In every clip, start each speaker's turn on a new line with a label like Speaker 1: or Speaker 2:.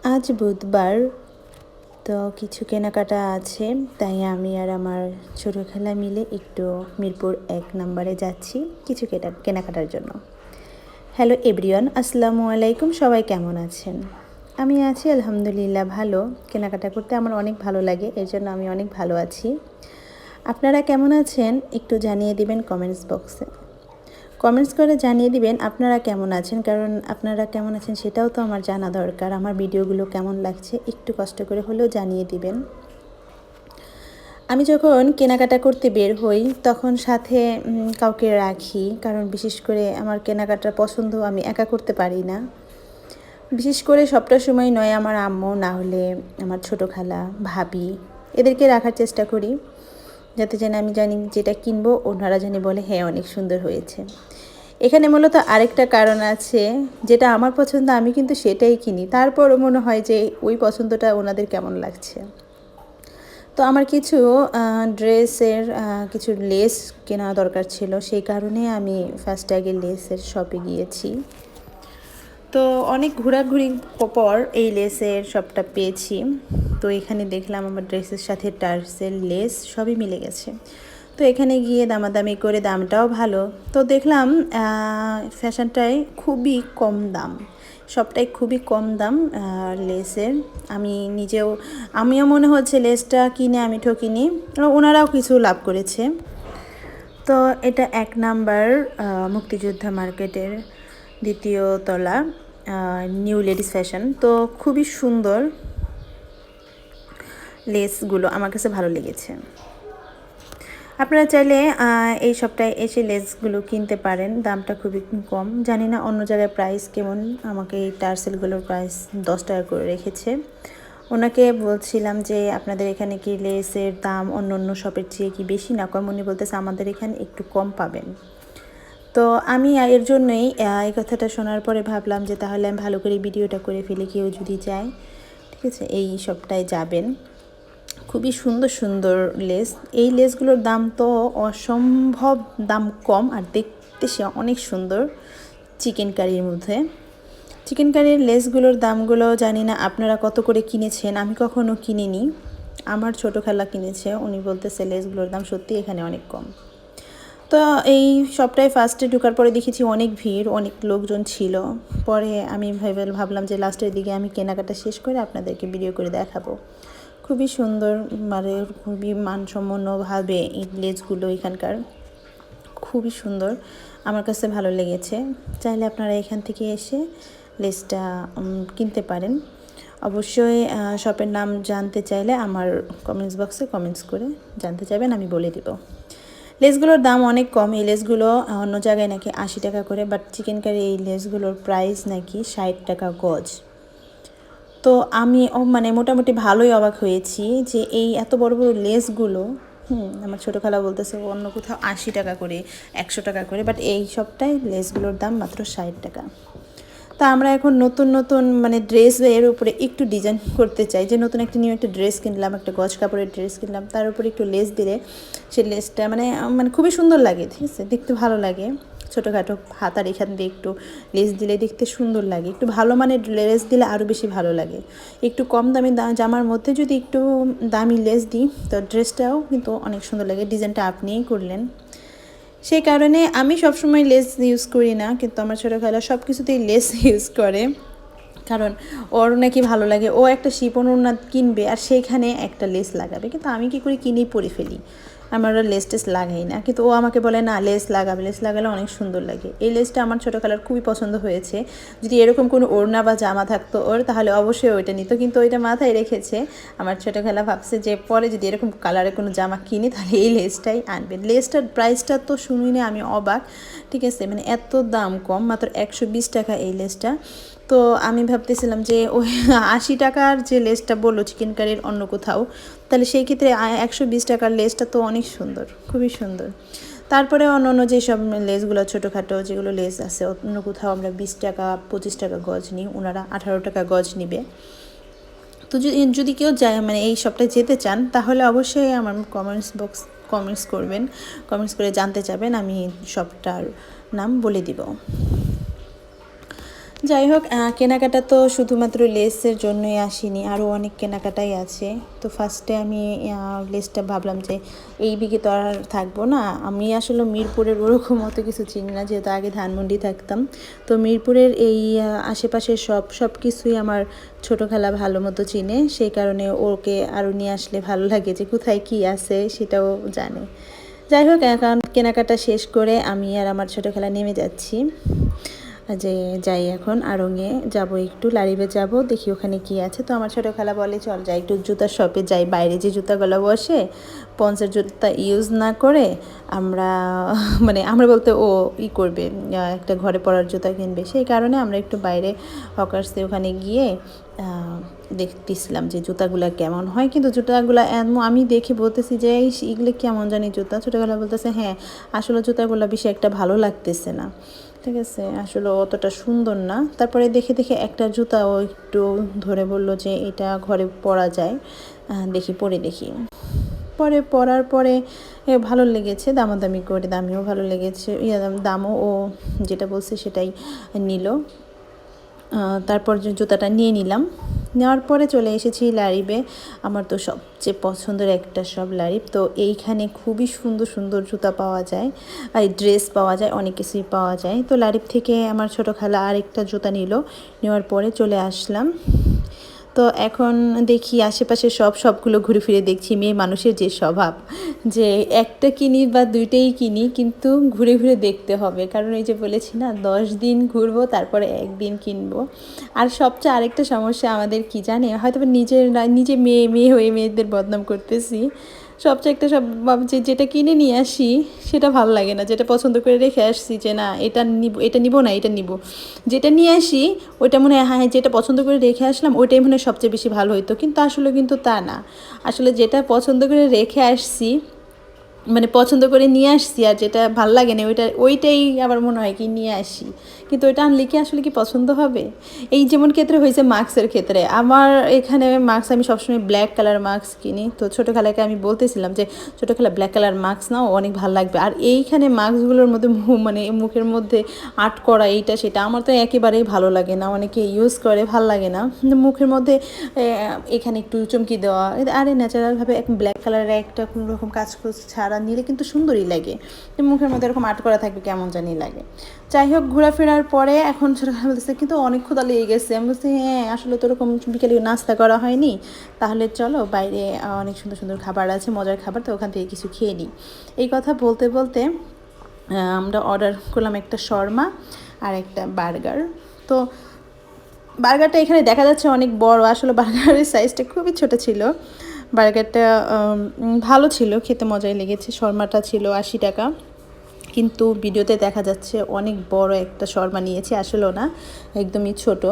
Speaker 1: আজ বুধবার, তো কিছু কেনাকাটা আছে, তাই আমি আর আমার ছোটো খালা মিলে একটু মিরপুর 1 নম্বরে যাচ্ছি কিছু কেনাকাটার জন্য। হ্যালো এভরিওয়ান, আসসালামু আলাইকুম। সবাই কেমন আছেন? আমি আছি আলহামদুলিল্লাহ ভালো। কেনাকাটা করতে আমার অনেক ভালো লাগে, এর জন্য আমি অনেক ভালো আছি। আপনারা কেমন আছেন একটু জানিয়ে দিবেন কমেন্টস বক্সে। কমেন্টস করে জানিয়ে দিবেন আপনারা কেমন আছেন, কারণ আপনারা কেমন আছেন সেটাও তো আমার জানা দরকার। আমার ভিডিওগুলো কেমন লাগছে একটু কষ্ট করে হলেও জানিয়ে দিবেন। আমি যখন কেনাকাটা করতে বের হই তখন সাথে কাউকে রাখি, কারণ বিশেষ করে আমার কেনাকাটার পছন্দ আমি একা করতে পারি না। বিশেষ করে সবটা সময় নয়, আমার আম্মু না হলে আমার ছোটো খালা, ভাবি, এদেরকে রাখার চেষ্টা করি, যাতে যেন আমি জানি যেটা কিনবো ওনারা জানি বলে হ্যাঁ অনেক সুন্দর হয়েছে। এখানে মূলত আরেকটা কারণ আছে, যেটা আমার পছন্দ আমি কিন্তু সেটাই কিনি, তারপরও মনে হয় যে ওই পছন্দটা ওনাদের কেমন লাগছে। তো আমার কিছু ড্রেসের কিছু লেস কেনা দরকার ছিল, সেই কারণে আমি ফার্স্ট আগে লেসের শপে গিয়েছি। তো অনেক ঘোরাঘুরি পর এই লেসের শপটা পেয়েছি। তো এখানে দেখলাম আমার ড্রেসের সাথে টার্সেল লেস সবই মিলে গেছে। তো এখানে গিয়ে দামাদামি করে, দামটাও ভালো। তো দেখলাম ফ্যাশনটায় খুবই কম দাম, সবটাই খুবই কম দাম লেসের। আমিও মনে হচ্ছে লেসটা কিনে আমি ঠকিনি, ওনারাও কিছু লাভ করেছে। তো এটা 1 নাম্বার মুক্তিযোদ্ধা মার্কেটের 2য় তলা, নিউ লেডিস ফ্যাশন। তো খুবই সুন্দর লেসগুলো, আমার কাছে ভালো লেগেছে। আপনারা চাইলে এই সপ্তাহে এসে লেসগুলো কিনতে পারেন, দামটা খুবই কম। জানি না অন্য জায়গায় প্রাইস কেমন, আমাকে এই টার্সেলগুলোর প্রাইস 10 টাকা করে রেখেছে। ওনাকে বলছিলাম যে আপনাদের এখানে কি লেসের দাম অন্য অন্য শপের চেয়ে কি বেশি না কম? উনি বলতেছে আমাদের এখানে একটু কম পাবেন। তো আমি এর জন্যই এই কথাটা শোনার পরে ভাবলাম যে তাহলে আমি ভালো করে ভিডিওটা করে ফেলে, কেউ যদি যায়, ঠিক আছে, এই সপ্তাহে যাবেন। খুবই সুন্দর সুন্দর লেস, এই লেসগুলোর দাম তো অসম্ভব দাম কম, আর দেখতে সে অনেক সুন্দর। চিকেন কারির মধ্যে, চিকেন কারির লেসগুলোর দামগুলো জানি না আপনারা কত করে কিনেছেন, আমি কখনো কিনিনি। আমার ছোটো খালা কিনেছে, উনি বলতেছে লেসগুলোর দাম সত্যি এখানে অনেক কম। তো এই সপ্তাহে ফার্স্টে ঢোকার পরে দেখেছি অনেক ভিড়, অনেক লোকজন ছিল। পরে আমি ভাবলাম যে লাস্টের দিকে আমি কেনাকাটা শেষ করে আপনাদেরকে ভিডিও করে দেখাবো। খুবই সুন্দর, মানে খুবই মানসম্পন্নভাবে এই লেসগুলো এখানকার খুবই সুন্দর, আমার কাছে ভালো লেগেছে। চাইলে আপনারা এখান থেকে এসে লেসটা কিনতে পারেন। অবশ্যই শপের নাম জানতে চাইলে আমার কমেন্টস বক্সে কমেন্টস করে জানতে চাইবেন, আমি বলে দিব। লেসগুলোর দাম অনেক কম, এই লেসগুলো অন্য জায়গায় নাকি 80 টাকা করে, বাট চিকেন কারি এই লেসগুলোর প্রাইস নাকি 60 টাকা গজ। তো আমি মানে মোটামুটি ভালোই অবাক হয়েছি যে এই এত বড় বড় লেসগুলো, আমার ছোটো খালা বলতেছে অন্য কোথাও 80 টাকা করে, 100 টাকা করে, বাট এই সবটাই লেসগুলোর দাম মাত্র 60 টাকা। তা আমরা এখন নতুন নতুন মানে ড্রেস এর উপরে একটু ডিজাইন করতে চাই, যে নতুন একটা নিউ একটা ড্রেস কিনলাম, একটা গজ কাপড়ের ড্রেস কিনলাম, তার উপরে একটু লেস দিলে সেই লেসটা মানে মানে খুবই সুন্দর লাগে, ঠিক আছে, দেখতে ভালো লাগে। ছোটোখাটো হাতার এখান দিয়ে একটু লেস দিলে দেখতে সুন্দর লাগে, একটু ভালো মানের লেস দিলে আরও বেশি ভালো লাগে। একটু কম দামি জামার মধ্যে যদি একটু দামি লেস দিই তো ড্রেসটাও কিন্তু অনেক সুন্দর লাগে। ডিজাইনটা আপনিই করলেন, সেই কারণে আমি সবসময় লেস ইউজ করি না, কিন্তু আমার ছোটো খালা সব কিছুতেই লেস ইউজ করে, কারণ ওর নাকি ভালো লাগে। ও একটা শিপন ওড়না কিনবে আর সেইখানে একটা লেস লাগাবে, কিন্তু আমি কী করে কিনেই পরে ফেলি, আমার লেস টেস লাগাই না। কিন্তু ও আমাকে বলে না লেস লাগাবে, লেস লাগালে অনেক সুন্দর লাগে। এই লেসটা আমার ছোটো খালার খুবই পছন্দ হয়েছে। যদি এরকম কোনো ওড়না বা জামা থাকতো ওর, তাহলে অবশ্যই ওইটা নিত, কিন্তু ওইটা মাথায় রেখেছে। আমার ছোটো খালা ভাবছে যে পরে যদি এরকম কালারের কোনো জামা কিনি তাহলে এই লেসটাই আনবে। লেসটার প্রাইসটা তো শুনিনি আমি অবাক, ঠিক আছে, মানে এত দাম কম, মাত্র 120 টাকা এই লেসটা। তো আমি ভাবতেছিলাম যে ওই 80 টাকার যে লেসটা বললো চিকেন কারির অন্য কোথাও, তাহলে সেই ক্ষেত্রে 120 টাকার লেসটা তো অনেক সুন্দর, খুবই সুন্দর। তারপরে অন্য অন্য যেসব লেসগুলো ছোটোখাটো যেগুলো লেস আছে, অন্য কোথাও আমরা 20 টাকা 25 টাকা গজ নিই, ওনারা 18 টাকা গজ নিবে। তো যদি কেউ যায় মানে এই সপ্তাহে যেতে চান তাহলে অবশ্যই আমার কমেন্টস করবেন, কমেন্টস করে জানতে চাবেন, আমি শপটার নাম বলে দিব। যাই হোক, কেনাকাটা তো শুধুমাত্র লেসের জন্যই আসিনি, আরও অনেক কেনাকাটাই আছে। তো ফার্স্টে আমি লেসটা ভাবলাম যে এই দিকে তো আর থাকবো না। আমি আসলে মিরপুরের ওরকম অত কিছু চিনি না, যেহেতু আগে ধানমন্ডি থাকতাম। তো মিরপুরের এই আশেপাশের সব কিছুই আমার ছোটো খালা ভালো মতো চিনে, সেই কারণে ওকে আরও নিয়ে আসলে ভালো লাগে যে কোথায় কী আছে সেটাও জানে। যাই হোক, এখন কেনাকাটা শেষ করে আমি আর আমার ছোটো খালা নেমে যাচ্ছি, যে যাই এখন আড়ংয়ে যাব, একটু লারিবে যাব, দেখি ওখানে কি আছে। তো আমার ছোটো খালা বলে চল যাই একটু জুতার শপে যাই, বাইরে যে জুতাগুলো বসে পঞ্চের জুতা ইউজ না করে আমরা মানে আমরা বলতে ও করবে, একটা ঘরে পরার জুতা কিনবে, সেই কারণে আমরা একটু বাইরে হকার্সে ওখানে গিয়ে দেখতেছিলাম যে জুতাগুলো কেমন হয়। কিন্তু জুতাগুলো আমি দেখে বলতেছি যে এগুলো কেমন জানি জুতা, ছোটোবেলা বলতেছে হ্যাঁ আসলে জুতাগুলো বেশি একটা ভালো লাগতেছে না, ঠিক আছে, আসলে অতটা সুন্দর না। তারপরে দেখে দেখে একটা জুতাও একটু ধরে বললো যে এটা ঘরে পরা যায়, দেখি পরে দেখি। পরে পরার পরে ভালো লেগেছে, দামাদামি করে দামিও ভালো লেগেছে, দামও ও যেটা বলছে সেটাই নিল। তারপর যে জুতাটা নিয়ে নিলাম, নেওয়ার পরে চলে এসেছি লারিবে। আমার তো সবচেয়ে পছন্দের একটা সব লারিব। তো এইখানে খুবই সুন্দর সুন্দর জুতা পাওয়া যায়, আর ড্রেস পাওয়া যায়, অনেক কিছুই পাওয়া যায়। তো লারিব থেকে আমার ছোটো খালা আরেকটা জুতা নিল, নেওয়ার পরে চলে আসলাম। তো এখন দেখি আশেপাশে সবগুলো ঘুরে ফিরে দেখছি, মেয়ে মানুষের যে স্বভাব, যে একটা কিনি বা দুইটাই কিনি, কিন্তু ঘুরে ঘুরে দেখতে হবে, কারণ এই যে বলেছি না 10 দিন ঘুরবো তারপরে একদিন কিনবো। আর সবচেয়ে আরেকটা সমস্যা আমাদের কি জানে, হয়তো নিজে মেয়ে হয়ে মেয়েদের বদনাম করতেছি, সবচেয়ে একটা সব ভাবছি যেটা কিনে নিয়ে আসি সেটা ভালো লাগে না, যেটা পছন্দ করে রেখে আসছি যে না এটা নিব না এটা নিব, যেটা নিয়ে আসি ওইটা মনে হয় হ্যাঁ যেটা পছন্দ করে রেখে আসলাম ওইটাই মনে হয় সবচেয়ে বেশি ভালো হতো, কিন্তু আসলে তা না। আসলে যেটা পছন্দ করে রেখে আসছি, মানে পছন্দ করে নিয়ে আসছি, আর যেটা ভালো লাগে না ওইটাই আবার মনে হয় কি নিয়ে আসি, কিন্তু ওইটা আনলে কি আসলে কি পছন্দ হবে। এই যেমন ক্ষেত্রে হয়েছে মাস্কের ক্ষেত্রে, আমার এখানে মাস্ক আমি সবসময় ব্ল্যাক কালার মাস্ক কিনি। তো ছোটো খালাকে আমি বলতেছিলাম যে ছোটো খালা ব্ল্যাক কালার মাস্ক নাও, অনেক ভালো লাগবে। আর এইখানে মাস্কগুলোর মধ্যে মানে মুখের মধ্যে আর্ট করা এইটা সেটা আমার তো একেবারেই ভালো লাগে না, অনেকে ইউজ করে ভালো লাগে না, মুখের মধ্যে এখানে একটু চমকি দেওয়া, আরে ন্যাচারালভাবে এক ব্ল্যাক কালারের একটা কোনো রকম কাজ ছাড়া নিলে কিন্তু সুন্দরই লাগে, মুখের মধ্যে এরকম আর্ট করা থাকবে কেমন জানি লাগে। যাই হোক, ঘোরাফেরার পরে এখন ছোটো খালা বলতেছে কিন্তু অনেক ক্ষুধা লেগে গেছে। আমি বলছি হ্যাঁ আসলে তো ওরকম বিকেলে নাস্তা করা হয়নি, তাহলে চলো বাইরে অনেক সুন্দর সুন্দর খাবার আছে, মজার খাবার, তো ওখান থেকে কিছু খেয়ে নিই। এই কথা বলতে বলতে আমরা অর্ডার করলাম একটা শর্মা আর একটা বার্গার। তো বার্গারটা এখানে দেখা যাচ্ছে অনেক বড়, আসলে বার্গারের সাইজটা খুবই ছোট ছিল। বার্গারটা ভালো ছিল, খেতে মজাই লেগেছে। শর্মাটা ছিল 80 টাকা, কিন্তু ভিডিওতে দেখা যাচ্ছে অনেক বড় একটা শর্মা নিয়েছি, আসলেও না, একদমই ছোট।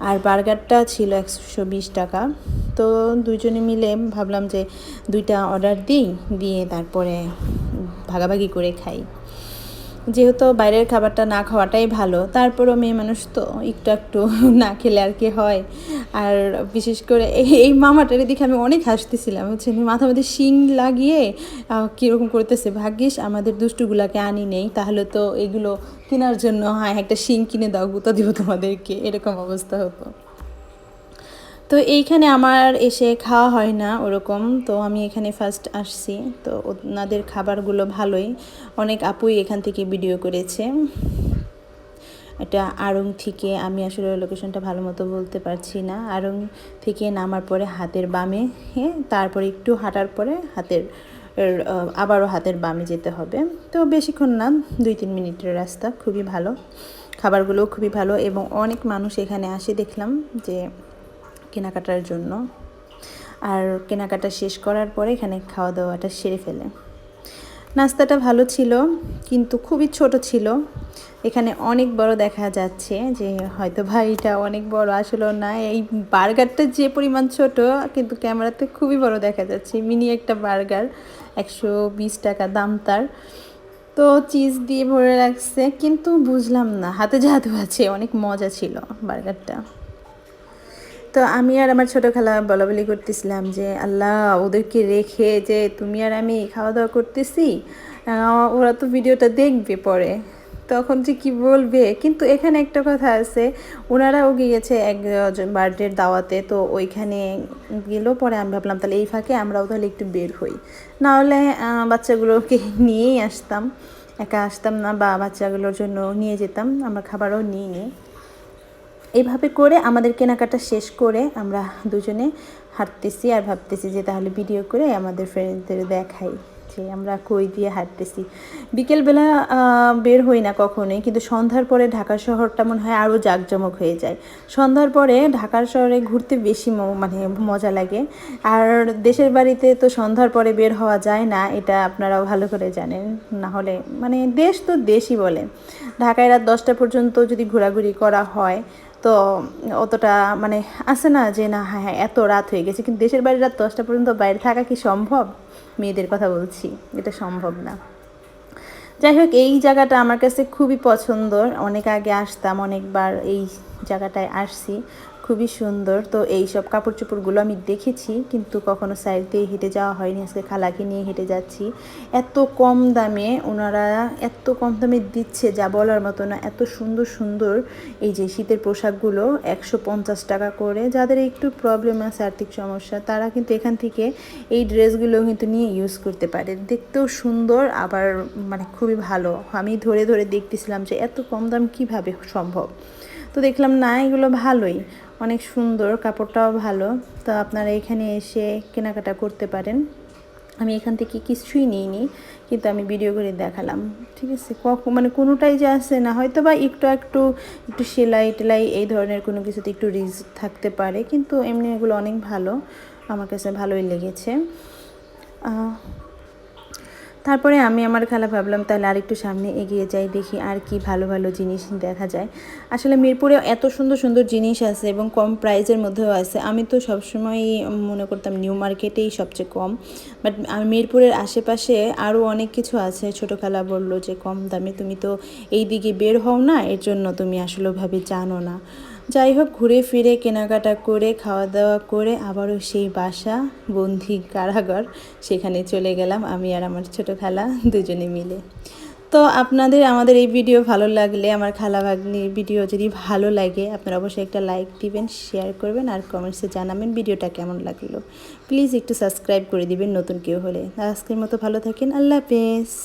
Speaker 1: আর বার্গারটা ছিল 120 টাকা। তো দুইজনে মিলে ভাবলাম যে দুইটা অর্ডার দিয়ে তারপরে ভাগাভাগি করে খাই, যেহেতু বাইরের খাবারটা না খাওয়াটাই ভালো। তারপরও মেয়ে মানুষ তো একটু না খেলে আর কি হয়। আর বিশেষ করে এই মামাটার দিকে আমি অনেক হাসতেছিলাম, হচ্ছে মাথার মধ্যে শিং লাগিয়ে কীরকম করতেছে। ভাগ্যিস আমাদের দুষ্টুগুলাকে আনি নেই, তাহলে তো এগুলো কেনার জন্য হ্যাঁ একটা শিং কিনে দাও, গুঁতো দিব তোমাদেরকে, এরকম অবস্থা হতো। তো এইখানে আমার এসে খাওয়া হয় না ওরকম, তো আমি এখানে ফার্স্ট আসছি। তো ওনাদের খাবারগুলো ভালোই, অনেক আপুই এখান থেকে ভিডিও করেছে। এটা আড়ং থেকে, আমি আসলে লোকেশনটা ভালো মতো বলতে পারছি না, আড়ং থেকে নামার পরে হাতের বামে, হ্যাঁ তারপরে একটু হাঁটার পরে আবারও হাতের বামে যেতে হবে। তো বেশিক্ষণ না, 2-3 মিনিটের রাস্তা। খুবই ভালো, খাবারগুলোও খুবই ভালো, এবং অনেক মানুষ এখানে আসে দেখলাম যে কেনাকাটার জন্য। আর কেনাকাটা শেষ করার পরে এখানে খাওয়া দাওয়াটা সেরে ফেলে। নাস্তাটা ভালো ছিল, কিন্তু খুবই ছোট ছিল। এখানে অনেক বড় দেখা যাচ্ছে যে হয়তো এটা অনেক বড়, আসলে না। এই বার্গারটা যে পরিমাণ ছোট, কিন্তু ক্যামেরাতে খুবই বড় দেখা যাচ্ছে। মিনি একটা বার্গার, 120 টাকা দাম তার। তো চিজ দিয়ে ভরে রাখছে, কিন্তু বুঝলাম না, হাতে জাদু আছে, অনেক মজা ছিল বার্গারটা। তো আমি আর আমার ছোটো খালা বলাবলি করতেছিলাম যে আল্লাহ, ওদেরকে রেখে যে তুমি আর আমি খাওয়া দাওয়া করতেছি, ওরা তো ভিডিওটা দেখবে পরে। তখন যে কি বলবে। কিন্তু এখানে একটা কথা আছে, ওনারাও গিয়েছে এক বার্থডের দাওয়াতে, তো ওইখানে গেলেও পরে আমি ভাবলাম তাহলে এই ফাঁকে আমরাও তাহলে একটু বের হই, নাহলে বাচ্চাগুলোকে নিয়েই আসতাম, একা আসতাম না, বা বাচ্চাগুলোর জন্য নিয়ে যেতাম, আমরা খাবারও নিয়ে নিই। এইভাবে করে আমাদের কেনাকাটা শেষ করে আমরা দুজনে হাঁটতেছি আর ভাবতেছি যে তাহলে ভিডিও করে আমাদের ফ্রেন্ডদের দেখাই যে আমরা কই দিয়ে হাঁটতেছি। বিকেলবেলা বের হই না কখনোই, কিন্তু সন্ধ্যার পরে ঢাকা শহরটা মনে হয় আরও জাঁকজমক হয়ে যায়। সন্ধ্যার পরে ঢাকার শহরে ঘুরতে বেশি মানে মজা লাগে। আর দেশের বাড়িতে তো সন্ধ্যার পরে বের হওয়া যায় না, এটা আপনারাও ভালো করে জানেন। না হলে মানে দেশ তো দেশই বলে, ঢাকায় রাত 10টা পর্যন্ত যদি ঘোরাঘুরি করা হয় তো অতটা মানে আসে না যে না হ্যাঁ হ্যাঁ এত রাত হয়ে গেছে। কিন্তু দেশের বাড়ির রাত 10টা পর্যন্ত বাইরে থাকা কি সম্ভব? মেয়েদের কথা বলছি, এটা সম্ভব না। যাই হোক, এই জায়গাটা আমার কাছে খুবই পছন্দর, অনেক আগে আসতাম, অনেকবার এই জায়গাটায় আসছি, খুবই সুন্দর। তো এই সব কাপড় চোপড়গুলো আমি দেখেছি, কিন্তু কখনো সাইড দিয়ে হেঁটে যাওয়া হয়নি। আজকে খালাকে নিয়ে হেঁটে যাচ্ছি। এত কম দামে ওনারা, এত কম দামে দিচ্ছে যা বলার মতো না। এত সুন্দর সুন্দর এই যে শীতের পোশাকগুলো 150 টাকা করে। যাদের একটু প্রবলেম আছে, আর্থিক সমস্যা, তারা কিন্তু এখান থেকে এই ড্রেসগুলো কিন্তু নিয়ে ইউজ করতে পারে। দেখতেও সুন্দর, আবার মানে খুবই ভালো। আমি ধরে ধরে দেখতেছিলাম যে এত কম দাম কিভাবে সম্ভব। তো দেখলাম না, এগুলো ভালোই, অনেক সুন্দর, কাপড়টাও ভালো। তো আপনারা এখানে এসে কেনাকাটা করতে পারেন। আমি এখান থেকে কিছুই নিইনি, কিন্তু আমি ভিডিও করে দেখালাম, ঠিক আছে। মানে কোনোটাই যে আসে না, হয়তো বা একটু একটু একটু সেলাই টেলাই এই ধরনের কোনো কিছুতে একটু রিস্ক থাকতে পারে, কিন্তু এমনি এগুলো অনেক ভালো, আমার কাছে ভালোই লেগেছে। তারপরে আমি আমার খালা ভাবলাম তাহলে আর একটু সামনে এগিয়ে যাই, দেখি আর কি ভালো ভালো জিনিস দেখা যায়। আসলে মিরপুরে এত সুন্দর সুন্দর জিনিস আছে এবং কম প্রাইসের মধ্যেও আছে। আমি তো সবসময়ই মনে করতাম নিউ মার্কেটেই সবচেয়ে কম, বাট আমি মিরপুরের আশেপাশে আরও অনেক কিছু আছে। ছোটো খালা বললো যে কম দামে, তুমি তো এই দিকে বের হও না, এর জন্য তুমি আসলে ওভাবে জানো না। যাই হোক, ঘুরে ফিরে কেনাকাটা করে খাওয়া দাওয়া করে আবারও সেই বাসা, বন্দি কারাগার, সেখানে চলে গেলাম আমি আর আমার ছোটো খালা দুজনে মিলে। তো আপনাদের আমাদের এই ভিডিও ভালো লাগলে, আমার খালা ভাগ্নির ভিডিও যদি ভালো লাগে, আপনারা অবশ্যই একটা লাইক দিবেন, শেয়ার করবেন, আর কমেন্টসে জানাবেন ভিডিওটা কেমন লাগলো। প্লিজ একটু সাবস্ক্রাইব করে দিবেন নতুন কেউ হলে। আজকের মতো ভালো থাকেন, আল্লাহ হাফেজ।